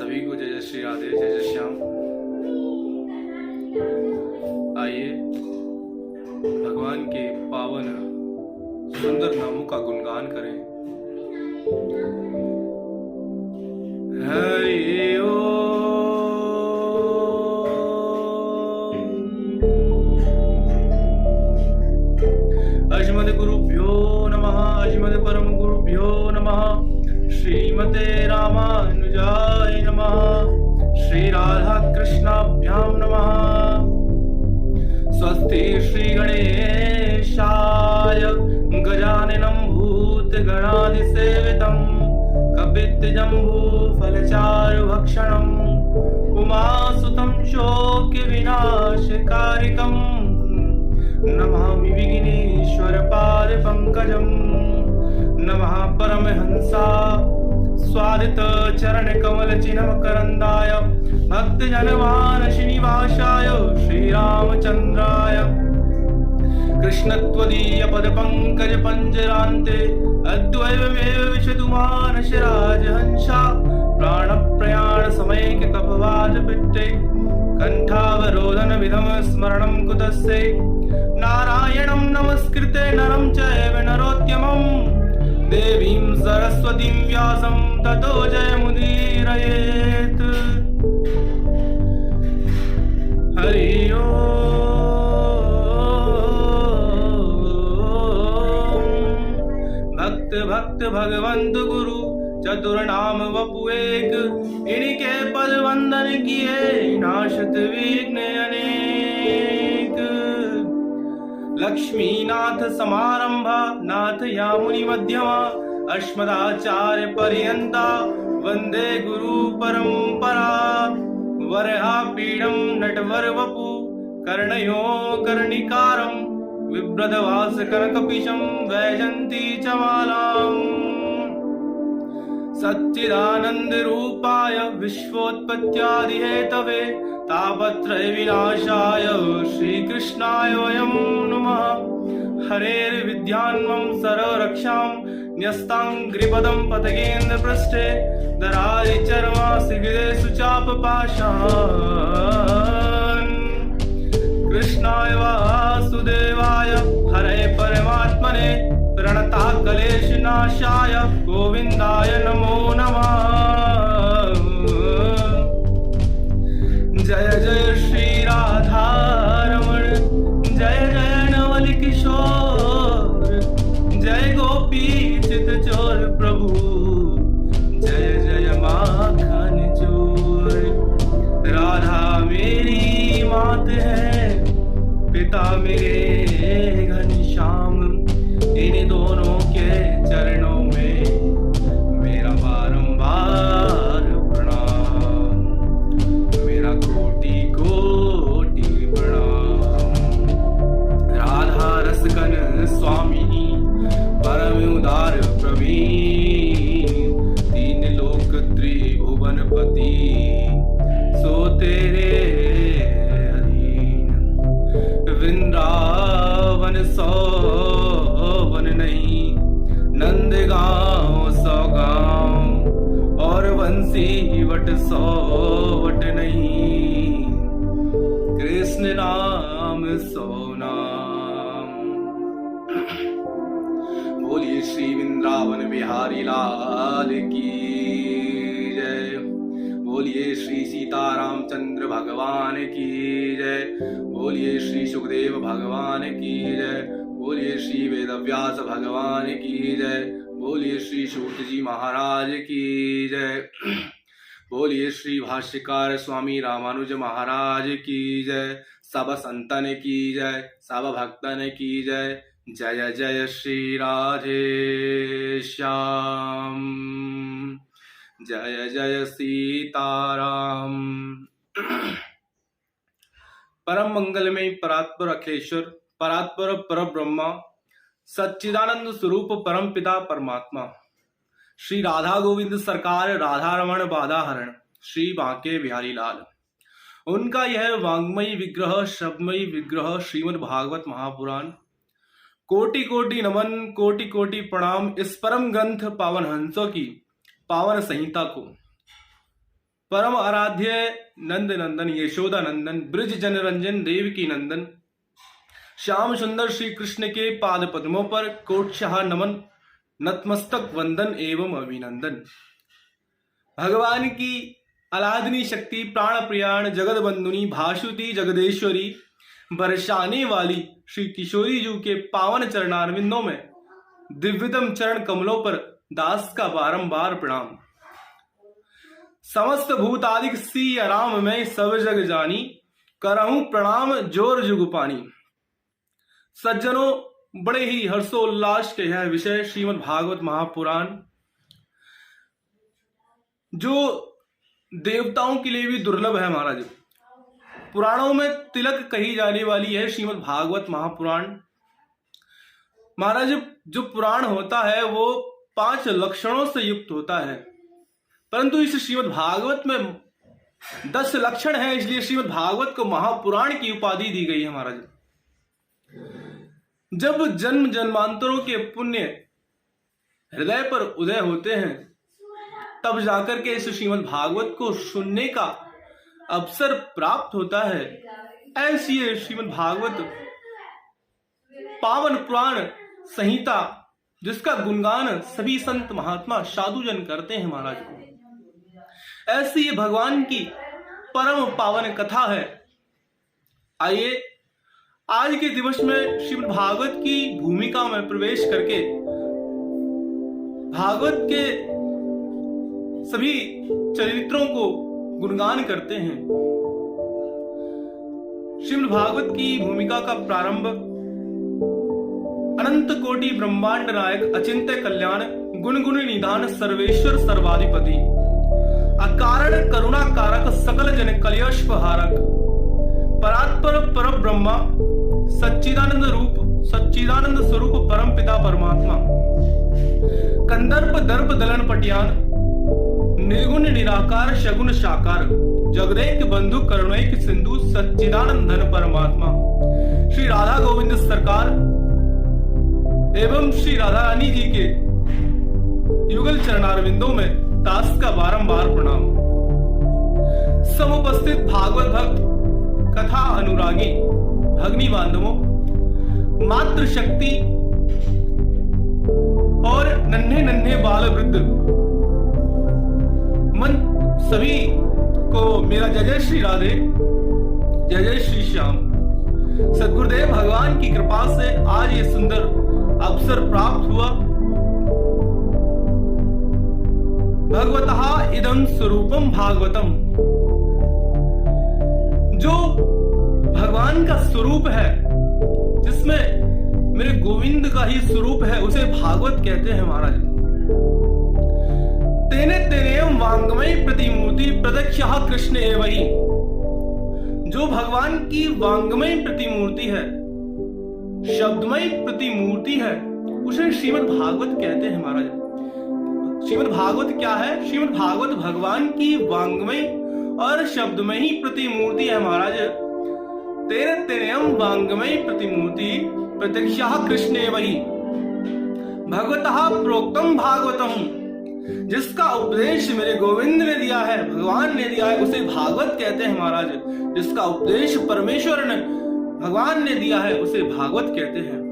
सभी को जय जय श्री राधे, जय जय श्याम। आइए भगवान के पावन सुंदर नामों का गुणगान करें। हरि ओम। अजमद गुरुभ्यो नमः, अजमद परम गुरुभ्यो नमः। श्रीमते रामानुजाय नमः, श्री राधा कृष्णाभ्यां नमः। स्वस्ति श्री गणेशाय गजाननं भूतगणाधिसेवितं कपित्तजम्बूफलचारुभक्षणम् उमासुतं शोकविनाशकारिकं नमामि विघ्नेश्वरपादपङ्कजम्। नमः परमहंसा स्वादित चरण कमल चिन्हमकरन्दाय भक्तजनमानसनिवासाय श्रीरामचन्द्राय कृष्णत्वदीय पदपङ्कज पञ्जरान्ते अद्वैतमेव विशतु मानस राजहंसा प्राणप्रयाण समैक कपवादपिट्टे कण्ठावरोधन विधम स्मरणं कुतस्ते नारायणं नमस्कृते नरं चैव नरोत्तमम् देवीं सरस्वतीं व्यासं ततो जयमुदीरयेत्। हरि ओम। भक्त भक्त भगवंत गुरु चतुर्नाम वपु एक, इनके पद वंदन किए नाशत विघ्न अनेक। लक्ष्मीनाथ समारंभा नाथ यामुनि मध्यमा अस्मदाचार्य पर्यंता वंदे गुरु परंपरा। वरहापीडं नटवर वपु कर्णयो कर्णिकारं बिभ्रदवास कनकपिशं वैजन्ती च मालाम्। सच्चिदानंद रूपाय विश्वोत्पत्त्यादिहेतवे तापत्रय विनाशाय श्रीकृष्णाय वयं नमः। हरेर्विद्यान्वं सर्वरक्षां न्यस्ताङ्घ्रिपदं पतगेन्द्र पृष्ठे दरारि चर्मासिगृहेषु चापपाशान्। कृष्णाय वासुदेवाय हरे परमात्मने प्रणताकलेशनाशाय गोविन्दाय नमो नमः। जय जय श्री राधा रमण, जय जय नवल किशोर, जय गोपी चित चोर प्रभु, जय जय माखन चोर। राधा मेरी मात है, पिता मेरे घनश्याम, इन दोनों के चरणों में मेरा बारंबार प्रणाम, मेरा कोटि कोटि प्रणाम। राधा रसगन स्वामिनी परम उदार प्रवीण, तीन लोक त्रिभुवनपति सो तेरे अधीन। वृंदावन सौवन नहीं, नंदगांव सौ गांव, और बंसी वट सौ वट नहीं, कृष्ण नाम सौ नाम। बोलिए श्री वृंदावन बिहारी लाल की जय, बोलिए श्री सीतारामचंद्र भगवान की जय, बोलिए श्री सुखदेव भगवान की जय, बोलिए श्री वेदव्यास भगवान की जय, बोलिए श्री सूत जी महाराज की जय, बोलिए श्री भाष्यकार स्वामी रामानुज महाराज की जय, सब संतन की जय, सब भक्तन की जय। जय जय श्री राधे श्याम, जय जय सीताराम। परम मंगलमय परात्पर अखिलेश्वर परात्पर पर ब्रह्मा सच्चिदानंद स्वरूप परम पिता परमात्मा श्री राधा गोविंद सरकार राधा रमण बाधा हरण श्री बांके बिहारी लाल, उनका यह वांग्मयी विग्रह शब्दमयी विग्रह श्रीमद् भागवत महापुराण कोटि कोटि नमन कोटि कोटि प्रणाम इस परम ग्रंथ पावन हंसों की पावन संहिता को परम आराध्य नंद नंदन यशोदा नंदन ब्रज जनरंजन देवकी नंदन श्याम सुंदर श्री कृष्ण के पाद पद्मों पर कोटशाह नमन नतमस्तक वंदन एवं अभिनंदन। भगवान की अलादनी शक्ति प्राण प्रियाण जगत बंधुनी भासुती जगदेश्वरी बरसाने वाली श्री किशोरी जी के पावन चरणारविंदों में दिव्यतम चरण कमलों पर दास का बारंबार प्रणाम। समस्त भूतादिक सी राम में सब जग जानी करहूं प्रणाम जोर जुग पानी। सज्जनों, बड़े ही हर्षोल्लास के यह विषय श्रीमद् भागवत महापुराण, जो देवताओं के लिए भी दुर्लभ है महाराज। पुराणों में तिलक कही जाने वाली है श्रीमद् भागवत महापुराण। महाराज, जो पुराण होता है वो 5 लक्षणों से युक्त होता है, परंतु इस श्रीमद् भागवत में 10 लक्षण है, इसलिए श्रीमद् भागवत को महापुराण की उपाधि दी गई है महाराज। जब जन्म जन्मांतरों के पुण्य हृदय पर उदय होते हैं, तब जाकर के इस श्रीमद् भागवत को सुनने का अवसर प्राप्त होता है। ऐसी है श्रीमद् भागवत पावन पुराण संहिता, जिसका गुणगान सभी संत महात्मा साधुजन करते हैं महाराज। ऐसी ये भगवान की परम पावन कथा है। आइए आज के दिवस में श्रीमद् भागवत की भूमिका में प्रवेश करके भागवत के सभी चरित्रों को गुणगान करते हैं। श्रीमद् भागवत की भूमिका का प्रारंभ अनंत कोटि ब्रह्मांड नायक अचिंत्य कल्याण गुण गुण निधान सर्वेश्वर सर्वाधिपति अकारण करुणा कारक सकल जन कलेशपहारक परात्पर पर ब्रह्मा सच्चिदानंद स्वरूप परम पिता परमात्मा कंदर्प दर्प दलन पटियान निर्गुण निराकार शगुन साकार जगदेक बंधु करुणैक सिंधु सच्चिदानंद धन परमात्मा श्री राधा गोविंद सरकार एवं श्री राधा रानी जी के युगल चरणारविंदों में दास का बारंबार प्रणाम। समुपस्थित भागवत भक्त, कथा अनुरागी भगनी बांधवों, मातृशक्ति और नन्हे नन्हे बाल वृद्ध मन सभी को मेरा जय जय श्री राधे, जय जय श्री श्याम। सद्गुरुदेव भगवान की कृपा से आज ये सुंदर अवसर प्राप्त हुआ। भगवतः इदं स्वरूपम भागवतम, जो भगवान का स्वरूप है, जिसमें मेरे गोविंद का ही स्वरूप है, उसे भागवत कहते हैं महाराज। तेने तेनेयम वांगमय प्रतिमूर्ति प्रत्यक्षः कृष्ण एवहि, जो भगवान की वांगमय प्रतिमूर्ति है, शब्दमय प्रतिमूर्ति है, उसे श्रीमद् भागवत कहते हैं महाराज। श्रीमद् भागवत क्या है? श्रीमद् भागवत भगवान की वांगमय और शब्दमय ही प्रतिमूर्ति है महाराज। तेरे तेनेयम वांगमय प्रतिमूर्ति प्रत्यक्षः कृष्ण एवहि भगवतः प्रोक्तम भागवतम, जिसका उपदेश मेरे गोविंद ने दिया है, भगवान ने दिया है, उसे भागवत कहते हैं महाराज। जिसका उपदेश परमेश्वर ने भगवान ने दिया है, उसे भागवत कहते हैं।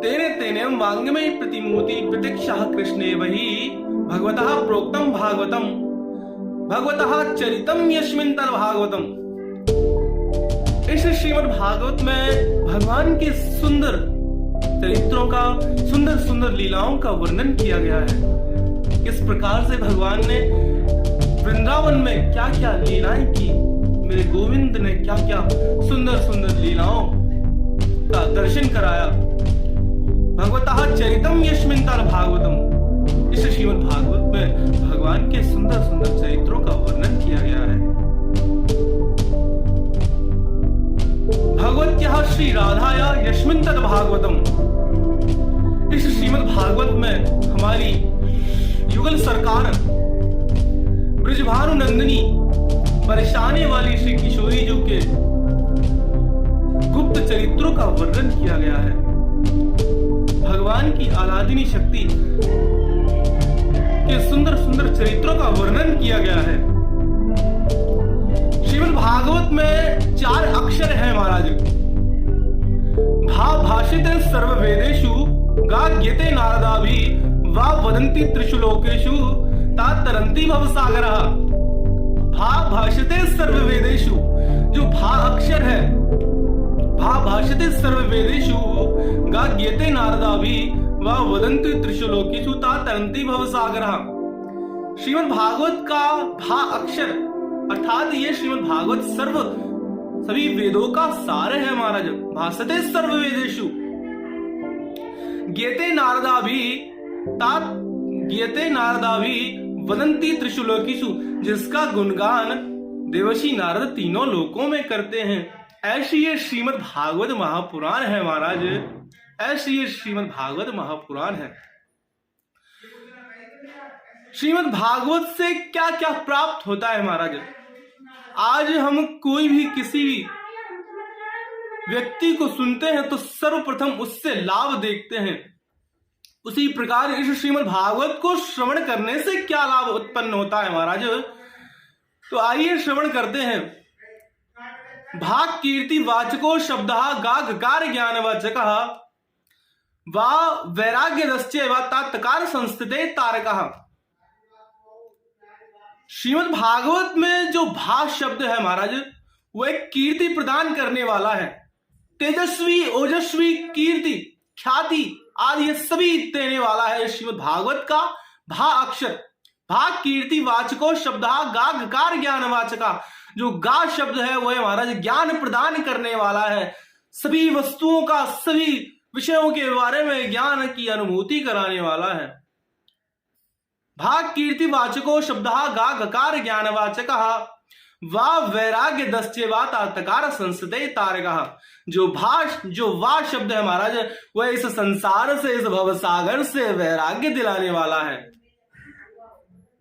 तेने तेनेम वांगमय प्रतिमूर्ति प्रत्यक्षः कृष्णे वही भगवतः प्रोक्तम भागवतम भगवतः चरितम यस्मिन् तद् भागवतम। इस श्रीमद् भागवत में भगवान के सुंदर चरित्रों का, सुंदर सुंदर लीलाओं का वर्णन किया गया है। किस प्रकार से भगवान ने वृंदावन में क्या क्या लीलाएं की, मेरे गोविंद ने क्या क्या सुंदर सुंदर लीलाओं का दर्शन कराया। भगवतः चरितम यस्मिन् तद् भागवतम, इस श्रीमद् भागवत में भगवान के सुंदर सुंदर चरित्रों का वर्णन किया गया है। भगवत्याः श्री राधाया यस्मिन् तद् भागवतम, इस श्रीमद् भागवत में हमारी युगल सरकार ब्रजभानु नंदिनी परेशानी वाली श्री किशोरी जी के गुप्त चरित्रों का वर्णन किया गया है। भगवान की आराधनी शक्ति के सुंदर सुंदर चरित्रों का वर्णन किया गया है। श्रीमद् भागवत में 4 अक्षर हैं महाराज। भा भाषित सर्ववेदेषु गाग्यते नारदाभि वा वदन्ति त्रिषु लोकेषु ता तरन्ति भवसागरः। भा भाषिते सर्ववेदेषु, जो भा अक्षर है, भा भाषिते सर्ववेदेषु गाग्यते नारदाभि वा वदन्ति त्रिषु लोकेषु ता तरन्ति भवसागरः। श्रीमद् भागवत का भा अक्षर अर्थात ये श्रीमद् भागवत सभी वेदों का सार है महाराज। भाषते सर्ववेदेषु ज्ञेते नारदाभि तात ज्ञेते नारदाभि वदन्ति त्रिषु लोकेषु, जिसका गुणगान देवर्षि नारद तीनों लोकों में करते हैं। ऐसी ये श्रीमद् भागवत महापुराण है महाराज, ऐसी ये श्रीमद् भागवत महापुराण है। श्रीमद् भागवत से क्या क्या प्राप्त होता है महाराज। आज हम कोई भी किसी व्यक्ति को सुनते हैं तो सर्वप्रथम उससे लाभ देखते हैं। उसी प्रकार इस श्रीमद् भागवत को श्रवण करने से क्या लाभ उत्पन्न होता है महाराज, तो आइए श्रवण करते हैं। भाग कीर्ति वाचको शब्दः गागकार ज्ञानवाचकः वा वैराग्यदश्चैव तत्कार संस्थिते तारकः। श्रीमद् भागवत में जो भा शब्द है महाराज, वो एक कीर्ति प्रदान करने वाला है। तेजस्वी, ओजस्वी, कीर्ति, ख्याति आदि ये सभी देने वाला है श्रीमद् भागवत का भा अक्षर। भा कीर्ति वाचको शब्दः गागकार ज्ञानवाचका, जो गा शब्द है वो है महाराज ज्ञान प्रदान करने वाला है। सभी वस्तुओं का, सभी विषयों के बारे में ज्ञान की अनुभूति कराने वाला है। भाग कीर्ति वाचको शब्दः गागकार ज्ञानवाचकः वा वैराग्य दश्चैव तत्कार संस्थिते तारकः। जो वा शब्द है महाराज, वह इस संसार से, इस भवसागर से वैराग्य दिलाने वाला है।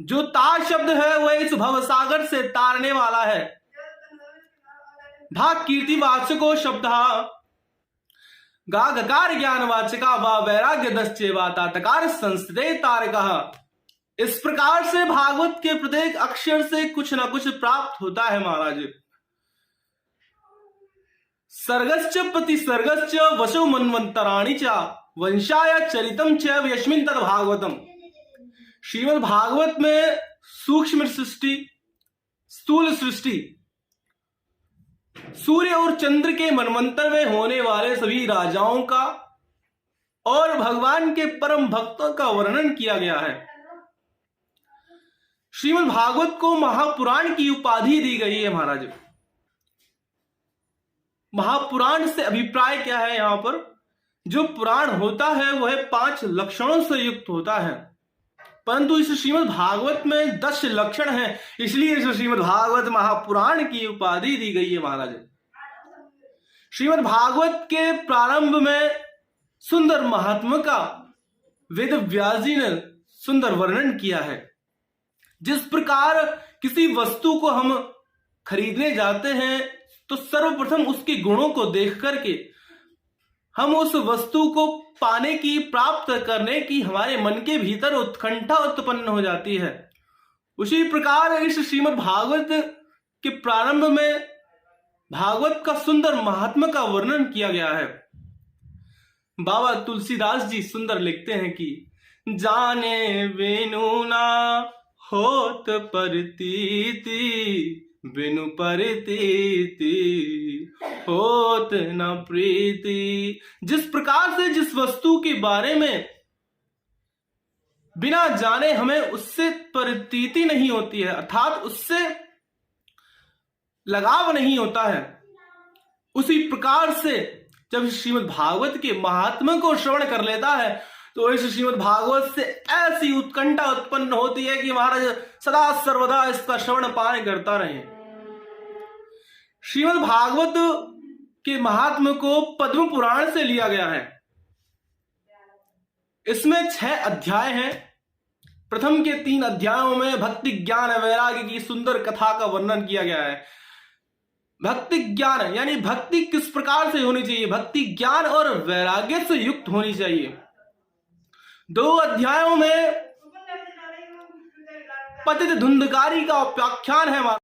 जो ता शब्द है वह इस भवसागर से तारने वाला है। भाग कीर्ति वाचको शब्दः गागकार ज्ञानवाचका वा वैराग्य दश्चैव तत्कार संस्थिते तारकः। इस प्रकार से भागवत के प्रत्येक अक्षर से कुछ ना कुछ प्राप्त होता है महाराज। सर्गश्च प्रतिसर्गश्च वशो मन्वन्तराणि च वंशाय चरितम च यस्मिन् तद् भागवतम। श्रीमद् भागवत में सूक्ष्म सृष्टि, स्थूल सृष्टि, सूर्य और चंद्र के मनवंतर में होने वाले सभी राजाओं का और भगवान के परम भक्तों का वर्णन किया गया है। श्रीमद् भागवत को महापुराण की उपाधि दी गई है महाराज। महापुराण से अभिप्राय क्या है यहां पर, जो पुराण होता है वह 5 लक्षणों से युक्त होता है, परंतु इस श्रीमद् भागवत में 10 लक्षण हैं, इसलिए इस श्रीमद् भागवत महापुराण की उपाधि दी गई है महाराज। श्रीमद् भागवत के प्रारंभ में सुंदर महात्मा का वेद व्यास जी ने सुंदर वर्णन किया है। जिस प्रकार किसी वस्तु को हम खरीदने जाते हैं तो सर्वप्रथम उसके गुणों को देख करके हम उस वस्तु को पाने की, प्राप्त करने की हमारे मन के भीतर उत्कंठा उत्पन्न हो जाती है। उसी प्रकार इस श्रीमद् भागवत के प्रारंभ में भागवत का सुंदर महात्मा का वर्णन किया गया है। बाबा तुलसीदास जी सुंदर लिखते हैं कि जाने बिनु ना होत परतीति, बिनु परतीति होत न प्रीति। जिस प्रकार से जिस वस्तु के बारे में बिना जाने हमें उससे प्रतीति नहीं होती है, अर्थात उससे लगाव नहीं होता है, उसी प्रकार से जब श्रीमद् भागवत के महात्मा को श्रवण कर लेता है तो इस श्रीमद् भागवत से ऐसी उत्कंठा उत्पन्न होती है कि महाराज सदा सर्वदा इसका श्रवण पान करता रहे। श्रीमद् भागवत के महात्मा को पद्म पुराण से लिया गया है। इसमें 6 अध्याय हैं। प्रथम के 3 अध्यायों में भक्ति ज्ञान वैराग्य की सुंदर कथा का वर्णन किया गया है। भक्ति ज्ञान यानी भक्ति किस प्रकार से होनी चाहिए, भक्ति ज्ञान और वैराग्य से युक्त होनी चाहिए। 2 अध्यायों में पतित धुंधकारी का उपाख्यान है।